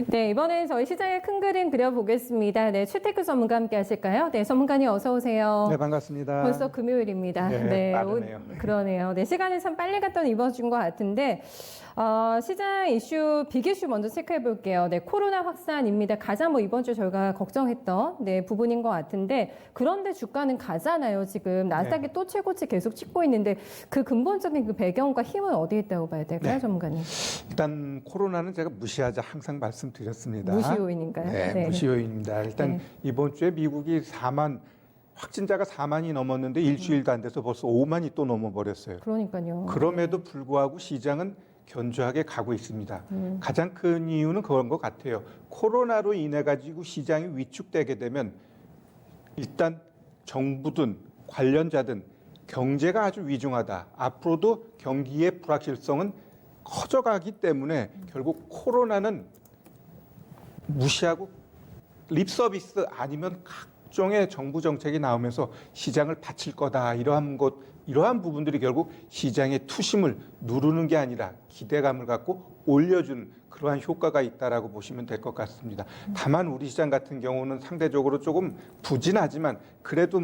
네, 이번엔 저희 시장의 큰 그림 그려보겠습니다. 네, 최태규 전문가 함께 하실까요? 네, 전문가님 어서 오세요. 네, 반갑습니다. 벌써 금요일입니다. 네, 빠르네요. 그러네요. 네, 시간이 참 빨리 갔던 이번 주인 것 같은데, 시장 이슈, 빅 이슈 먼저 체크해 볼게요. 네, 코로나 확산입니다. 가장 이번 주 저희가 걱정했던 부분인 것 같은데, 그런데 주가는 가잖아요. 지금 나스닥이 또 최고치 계속 찍고 있는데, 그 근본적인 그 배경과 힘은 어디에 있다고 봐야 될까요, 전문가님? 일단 코로나는 제가 무시하자 항상 말씀드렸습니다. 무시 요인인가요? 네, 무시 요인입니다. 일단 이번 주에 미국이 확진자가 4만이 넘었는데 일주일도 안 돼서 벌써 5만이 또 넘어버렸어요. 그러니까요. 그럼에도 불구하고 시장은 견조하게 가고 있습니다. 가장 큰 이유는 그런 것 같아요. 코로나로 인해 가지고 시장이 위축되게 되면 일단 정부든 관련자든 경제가 아주 위중하다. 앞으로도 경기의 불확실성은 커져가기 때문에 결국 코로나는 무시하고 립 서비스 아니면 각종의 정부 정책이 나오면서 시장을 바칠 거다. 이러한 부분들이 결국 시장의 투심을 누르는 게 아니라 기대감을 갖고 올려주는 그러한 효과가 있다라고 보시면 될 것 같습니다. 다만 우리 시장 같은 경우는 상대적으로 조금 부진하지만 그래도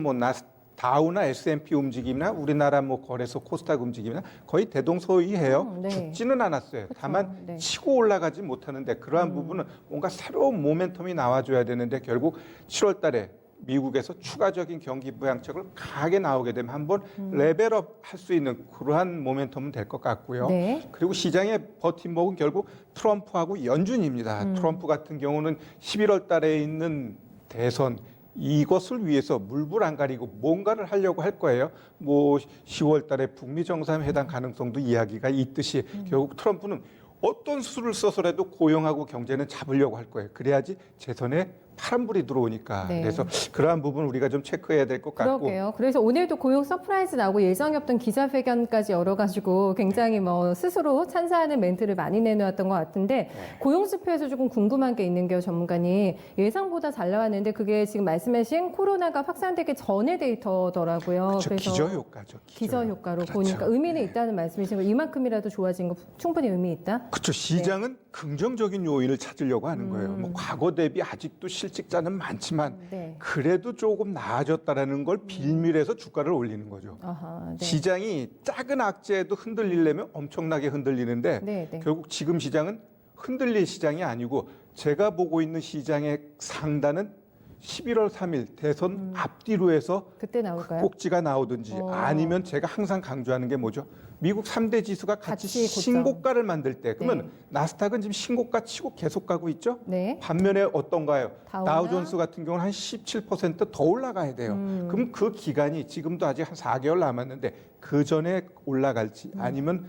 다우나 S&P 움직임이나 우리나라 거래소 코스닥 움직임이나 거의 대동소이해요. 네. 죽지는 않았어요. 그렇죠. 다만 네. 치고 올라가지 못하는데 그러한 부분은 뭔가 새로운 모멘텀이 나와줘야 되는데 결국 7월 달에 미국에서 추가적인 경기 부양책을 강하게 나오게 되면 한번 레벨업 할 수 있는 그러한 모멘텀은 될 것 같고요. 네. 그리고 시장의 버팀목은 결국 트럼프하고 연준입니다. 트럼프 같은 경우는 11월 달에 있는 대선 이것을 위해서 물불 안 가리고 뭔가를 하려고 할 거예요. 10월 달에 북미 정상회담 가능성도 이야기가 있듯이 결국 트럼프는 어떤 수를 써서라도 고용하고 경제는 잡으려고 할 거예요. 그래야지 재선에 파란불이 들어오니까. 네. 그래서 그러한 부분 우리가 좀 체크해야 될 것 같고. 그러게요. 그래서 오늘도 고용 서프라이즈 나오고 예정이 없던 기자회견까지 열어가지고 굉장히 스스로 찬사하는 멘트를 많이 내놓았던 것 같은데 고용 지표에서 조금 궁금한 게 있는 게요, 전문가님. 예상보다 잘 나왔는데 그게 지금 말씀하신 코로나가 확산되기 전의 데이터더라고요. 그렇죠. 그래서 기저효과죠. 기저효과로 그렇죠. 보니까 의미는 있다는 말씀이신 거 이만큼이라도 좋아진 거 충분히 의미 있다? 그렇죠. 시장은 긍정적인 요인을 찾으려고 하는 거예요. 과거 대비 아직도 실직자는 많지만 그래도 조금 나아졌다라는 걸 빌밀해서 주가를 올리는 거죠. 아하, 네. 시장이 작은 악재에도 흔들리려면 엄청나게 흔들리는데 결국 지금 시장은 흔들릴 시장이 아니고 제가 보고 있는 시장의 상단은 11월 3일 대선 앞뒤로 해서 그때 나올까요? 꼭지가 나오든지 아니면 제가 항상 강조하는 게 뭐죠? 미국 3대 지수가 같이 신고가를 만들 때 그러면 나스닥은 지금 신고가 치고 계속 가고 있죠? 네. 반면에 어떤가요? 다우존스 같은 경우는 한 17%더 올라가야 돼요. 그럼 그 기간이 지금도 아직 한 4개월 남았는데 그 전에 올라갈지 아니면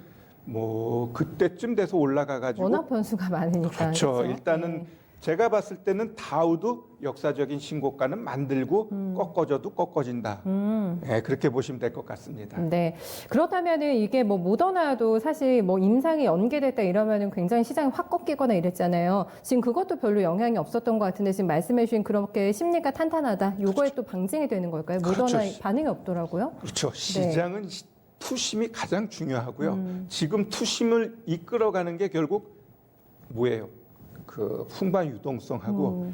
그때쯤 돼서 올라가가지고 워낙 변수가 많으니까. 그렇죠. 일단은 제가 봤을 때는 다우도 역사적인 신고가는 만들고 꺾어져도 꺾어진다. 그렇게 보시면 될 것 같습니다. 네. 그렇다면은 이게 모더나도 사실 임상이 연계됐다 이러면은 굉장히 시장이 확 꺾이거나 이랬잖아요. 지금 그것도 별로 영향이 없었던 것 같은데 지금 말씀해 주신 그렇게 심리가 탄탄하다. 요거에 또 방증이 되는 걸까요? 모더나 반응이 없더라고요. 그렇죠. 시장은 투심이 가장 중요하고요. 지금 투심을 이끌어가는 게 결국 뭐예요? 그 풍반 유동성하고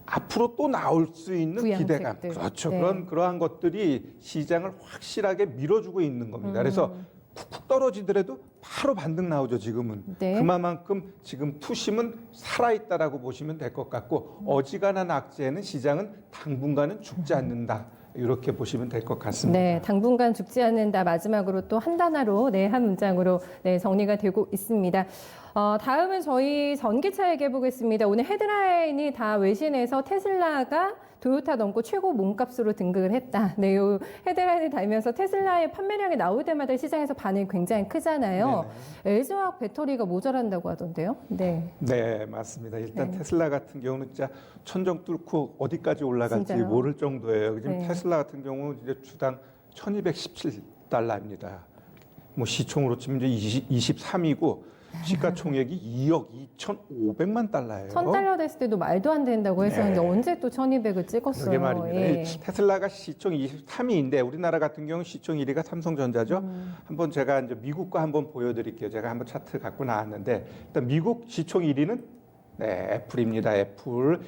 앞으로 또 나올 수 있는 기대감. 그렇죠. 그러한 것들이 시장을 확실하게 밀어주고 있는 겁니다. 그래서 쿡쿡 떨어지더라도 바로 반등 나오죠, 지금은. 그만큼 지금 투심은 살아있다라고 보시면 될 것 같고 어지간한 악재는 시장은 당분간은 죽지 않는다. 이렇게 보시면 될 것 같습니다. 네, 당분간 죽지 않는다. 마지막으로 또 한 단어로, 한 문장으로 정리가 되고 있습니다. 다음은 저희 전기차 얘기해 보겠습니다. 오늘 헤드라인이 다 외신에서 테슬라가 토요타 넘고 최고 몸값으로 등극을 했다. 네, 요 헤드라인을 달면서 테슬라의 판매량이 나올 때마다 시장에서 반응이 굉장히 크잖아요. LG화학 배터리가 모자란다고 하던데요. 네, 맞습니다. 일단 테슬라 같은 경우는 진짜 천정 뚫고 어디까지 올라갈지 진짜요? 모를 정도예요. 지금 테슬라 같은 경우는 이제 주당 1217달러입니다. 시총으로 치면 이제 23이고 시가총액이 2억 2,500만 달러예요. 1,000달러 됐을 때도 말도 안 된다고 했었는데 언제 또 1,200을 찍었어요. 그게 말입니다. 테슬라가 시총 23위인데 우리나라 같은 경우 시총 1위가 삼성전자죠. 한번 제가 이제 미국과 한번 보여드릴게요. 제가 한번 차트 갖고 나왔는데 일단 미국 시총 1위는 네, 애플입니다. 애플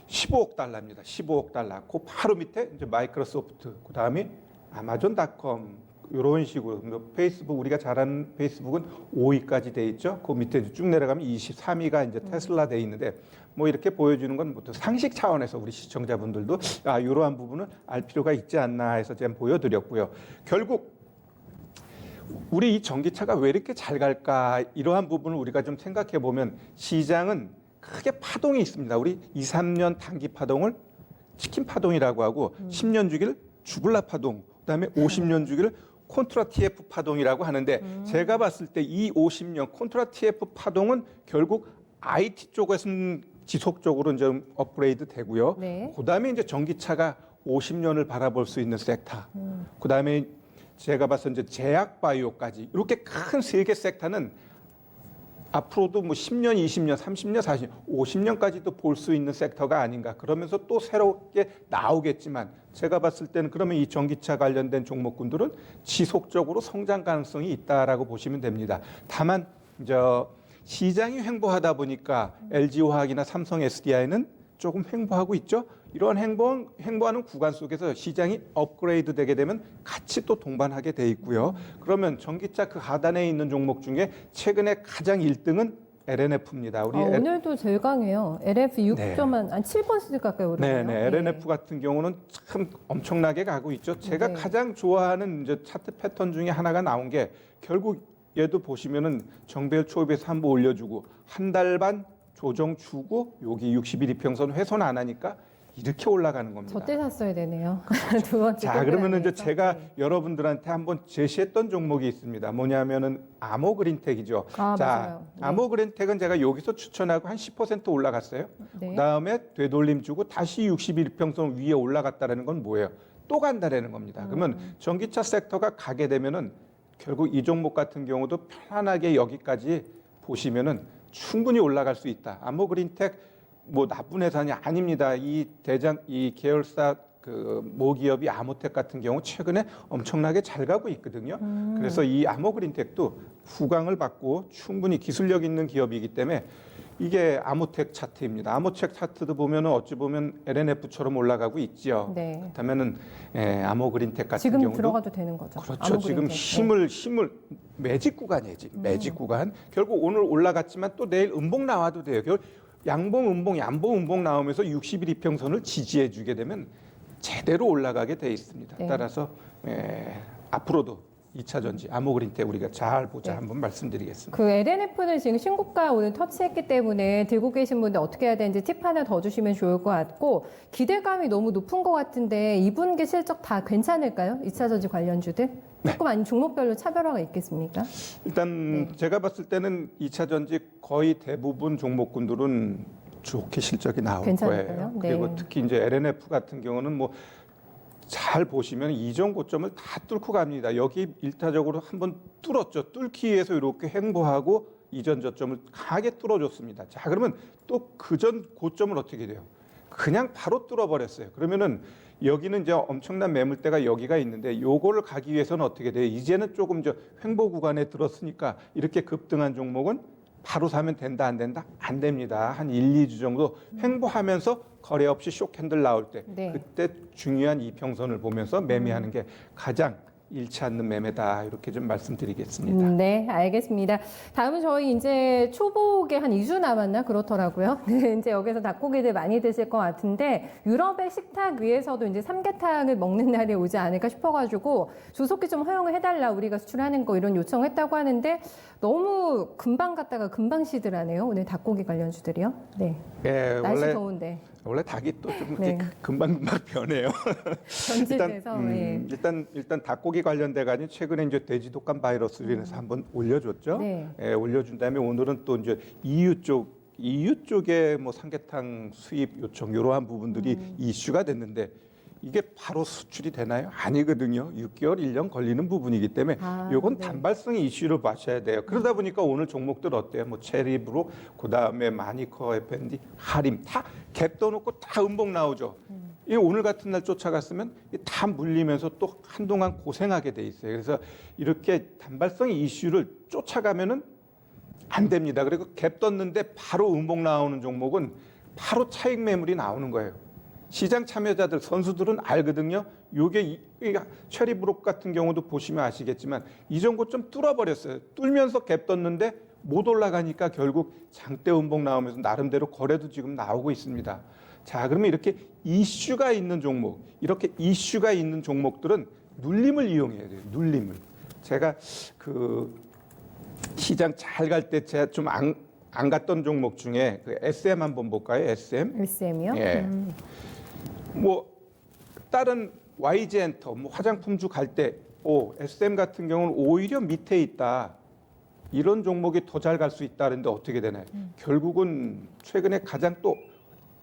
15억 달러입니다. 15억 달러. 그 바로 밑에 이제 마이크로소프트, 그 다음에 아마존닷컴 이런 식으로 뭐 페이스북 우리가 잘 아는 페이스북은 5위까지 돼 있죠. 그 밑에 쭉 내려가면 23위가 이제 테슬라 돼 있는데 뭐 이렇게 보여주는 건 뭐 상식 차원에서 우리 시청자분들도 이러한 부분은 알 필요가 있지 않나 해서 제가 보여드렸고요. 결국 우리 이 전기차가 왜 이렇게 잘 갈까 이러한 부분을 우리가 좀 생각해 보면 시장은 크게 파동이 있습니다. 우리 2, 3년 단기 파동을 치킨 파동이라고 하고 10년 주기를 주글라 파동, 그다음에 50년 주기를 콘트라 TF 파동이라고 하는데 제가 봤을 때 이 50년 콘트라 TF 파동은 결국 IT 쪽에서는 지속적으로 좀 업그레이드 되고요. 네. 그다음에 이제 전기차가 50년을 바라볼 수 있는 섹터. 그다음에 제가 봐서 이제 제약 바이오까지 이렇게 큰 세 개 섹터는 앞으로도 뭐 10년, 20년, 30년, 40년, 50년까지도 볼 수 있는 섹터가 아닌가. 그러면서 또 새롭게 나오겠지만 제가 봤을 때는 그러면 이 전기차 관련된 종목군들은 지속적으로 성장 가능성이 있다라고 보시면 됩니다. 다만 이제 시장이 횡보하다 보니까 LG화학이나 삼성 SDI는 조금 횡보하고 있죠. 이런 횡보하는 구간 속에서 시장이 업그레이드 되게 되면 같이 또 동반하게 돼 있고요. 그러면 전기차 그 하단에 있는 종목 중에 최근에 가장 1등은 LNF입니다. 우리 오늘도 제일 강해요. LF 6점 네. 한 7% 가까이 오르네요. 네네. LNF 같은 경우는 참 엄청나게 가고 있죠. 제가 네. 가장 좋아하는 이제 차트 패턴 중에 하나가 나온 게 결국 얘도 보시면은 정배열 초입에서 한번 올려주고 한 달 반 조정 주고 여기 60일 이평선 훼손 안 하니까 이렇게 올라가는 겁니다. 저때 샀어야 되네요. 두 번째. 자, 그러면 이제 동그라미에서. 제가 네. 여러분들한테 한번 제시했던 종목이 있습니다. 뭐냐면은 아모그린텍이죠. 자, 맞아요. 네. 아모그린텍은 제가 여기서 추천하고 한 10% 올라갔어요. 네. 그다음에 되돌림 주고 다시 61평선 위에 올라갔다라는 건 뭐예요? 또 간다라는 겁니다. 그러면 전기차 섹터가 가게 되면은 결국 이 종목 같은 경우도 편안하게 여기까지 보시면은 충분히 올라갈 수 있다. 아모그린텍 뭐 나쁜 회사냐 아닙니다. 이 계열사 그 모기업이 아모텍 같은 경우 최근에 엄청나게 잘 가고 있거든요. 그래서 이 아모그린텍도 후광을 받고 충분히 기술력 있는 기업이기 때문에 이게 아모텍 차트입니다. 아모텍 차트도 보면은 어찌 보면 LNF처럼 올라가고 있죠. 네. 그렇다면은 아모그린텍 같은 지금 경우도 들어가도 되는 거죠. 그렇죠. 지금 아모그린텍. 힘을 매직 구간이에요. 지금 매직 구간. 결국 오늘 올라갔지만 또 내일 음봉 나와도 돼요. 결국 양봉, 음봉, 양봉, 음봉 나오면서 60일 이평선을 지지해 주게 되면 제대로 올라가게 돼 있습니다. 네. 따라서 앞으로도 2차 전지 아모그린텍 우리가 잘 보자 네. 한번 말씀드리겠습니다. 그 LNF는 지금 신고가 오늘 터치했기 때문에 들고 계신 분들 어떻게 해야 되는지 팁 하나 더 주시면 좋을 것 같고 기대감이 너무 높은 것 같은데 2분기 실적 다 괜찮을까요? 2차 전지 관련주들? 조금 아니면 종목별로 차별화가 있겠습니까? 일단 네. 제가 봤을 때는 2차 전지 거의 대부분 종목군들은 좋게 실적이 나올 괜찮을까요? 거예요. 네. 그리고 특히 이제 LNF 같은 경우는 뭐 잘 보시면 이전 고점을 다 뚫고 갑니다. 여기 일차적으로 한번 뚫었죠. 뚫기 위해서 이렇게 횡보하고 이전 저점을 강하게 뚫어줬습니다. 자, 그러면 또 그전 고점을 어떻게 돼요? 그냥 바로 뚫어버렸어요. 그러면은 여기는 이제 엄청난 매물대가 여기가 있는데 요거를 가기 위해서는 어떻게 돼요? 이제는 조금 횡보 구간에 들었으니까 이렇게 급등한 종목은 바로 사면 된다 안 된다? 안 됩니다. 한 1, 2주 정도 횡보하면서 거래 없이 쇼캔들 나올 때 네. 그때 중요한 이평선을 보면서 매매하는 게 가장 잃지 않는 매매다 이렇게 좀 말씀드리겠습니다. 네, 알겠습니다. 다음은 저희 이제 초복에 한 2주 남았나 그렇더라고요. 네, 이제 여기서 닭고기들 많이 드실 것 같은데 유럽의 식탁 위에서도 이제 삼계탕을 먹는 날이 오지 않을까 싶어가지고 조속히 좀 허용을 해달라 우리가 수출하는 거 이런 요청했다고 하는데 너무 금방 갔다가 금방 시들하네요. 오늘 닭고기 관련주들이요. 네, 예, 날씨 더운데 원래 닭이 또 좀 네. 금방금방 변해요. 변질돼서 예. 일단 닭고기 관련돼 가지고 최근에 이제 돼지 독감 바이러스로 인해서 한번 올려줬죠. 네. 예, 올려준 다음에 오늘은 또 이제 EU 쪽에 뭐 삼계탕 수입 요청 이러한 부분들이 이슈가 됐는데 이게 바로 수출이 되나요? 아니거든요. 6개월, 1년 걸리는 부분이기 때문에 이건 네. 단발성의 이슈로 봐셔야 돼요. 그러다 보니까 오늘 종목들 어때요? 뭐 체리브로, 그다음에 마니커 F&D, 하림 다 갭 떠놓고 다 음봉 나오죠. 이 오늘 같은 날 쫓아갔으면 다 물리면서 또 한동안 고생하게 돼 있어요. 그래서 이렇게 단발성의 이슈를 쫓아가면은 안 됩니다. 그리고 갭 떴는데 바로 음봉 나오는 종목은 바로 차익 매물이 나오는 거예요. 시장 참여자들, 선수들은 알거든요. 요게 이 체리브록 같은 경우도 보시면 아시겠지만 이 정도 좀 뚫어버렸어요. 뚫면서 갭 떴는데 못 올라가니까 결국 장대 음봉 나오면서 나름대로 거래도 지금 나오고 있습니다. 자, 그러면 이렇게 이슈가 있는 종목, 이렇게 이슈가 있는 종목들은 눌림을 이용해야 돼요. 눌림을. 제가 그 시장 잘 갈 때 제가 좀 안 갔던 종목 중에 그 SM 한번 볼까요? SM? SM이요? 예. 뭐 다른 YG 엔터, 뭐 화장품주 갈 때, SM 같은 경우는 오히려 밑에 있다. 이런 종목이 더 잘 갈 수 있다는데 어떻게 되나요? 결국은 최근에 가장 또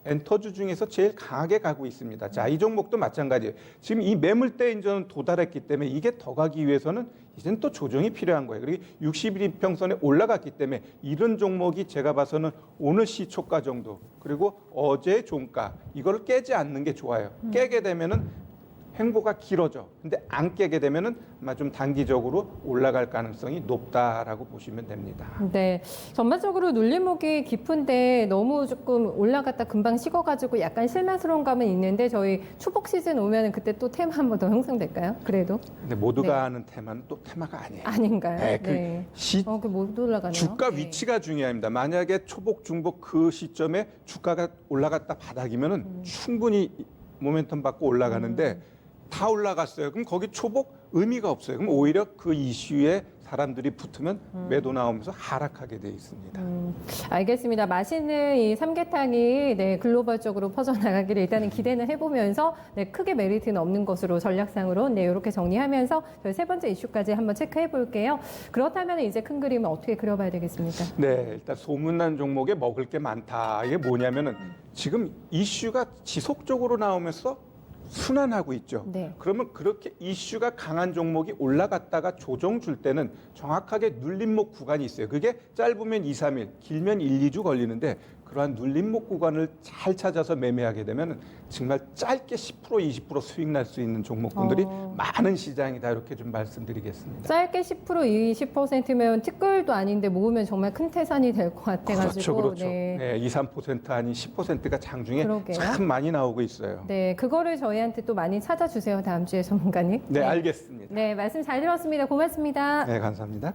엔터주 중에서 제일 강하게 가고 있습니다. 자, 이 종목도 마찬가지예요. 지금 이 매물대 인전은 도달했기 때문에 이게 더 가기 위해서는 이제는 또 조정이 필요한 거예요. 그리고 60일 평선에 올라갔기 때문에 이런 종목이 제가 봐서는 오늘 시초가 정도 그리고 어제 종가 이걸 깨지 않는 게 좋아요. 깨게 되면은 행보가 길어져. 근데 안 깨게 되면은 아마 좀 단기적으로 올라갈 가능성이 높다라고 보시면 됩니다. 네, 전반적으로 눌림목이 깊은데 너무 조금 올라갔다 금방 식어가지고 약간 실망스러운 감은 있는데 저희 추복 시즌 오면은 그때 또 테마 한 번 더 형성될까요? 그래도 근데 모두가 아는 테마는 또 테마가 아니에요. 아닌가요? 네, 그 못 올라가네요. 주가 네. 위치가 중요합니다. 만약에 초복, 중복 그 시점에 주가가 올라갔다 바닥이면은 충분히 모멘텀 받고 올라가는데 다 올라갔어요. 그럼 거기 초복 의미가 없어요. 그럼 오히려 그 이슈에 사람들이 붙으면 매도 나오면서 하락하게 돼 있습니다. 알겠습니다. 맛있는 이 삼계탕이 네, 글로벌적으로 퍼져나가기를 일단은 기대는 해보면서 네, 크게 메리트는 없는 것으로 전략상으로 네, 이렇게 정리하면서 저희 세 번째 이슈까지 한번 체크해 볼게요. 그렇다면 이제 큰 그림을 어떻게 그려봐야 되겠습니까? 네, 일단 소문난 종목에 먹을 게 많다. 이게 뭐냐면은 지금 이슈가 지속적으로 나오면서 순환하고 있죠. 네. 그러면 그렇게 이슈가 강한 종목이 올라갔다가 조정 줄 때는 정확하게 눌림목 구간이 있어요. 그게 짧으면 2, 3일, 길면 1, 2주 걸리는데 그러한 눌림목 구간을 잘 찾아서 매매하게 되면 정말 짧게 10%, 20% 수익 날 수 있는 종목군들이 많은 시장이다 이렇게 좀 말씀드리겠습니다. 짧게 10%, 20%면 티끌도 아닌데 모으면 정말 큰 태산이 될 것 같아가지고. 그렇죠. 네. 네, 2, 3% 아닌 10%가 장중에 그러게요. 참 많이 나오고 있어요. 네, 그거를 저희한테 또 많이 찾아주세요. 다음 주에 전문가님. 네, 알겠습니다. 네, 말씀 잘 들었습니다. 고맙습니다. 네, 감사합니다.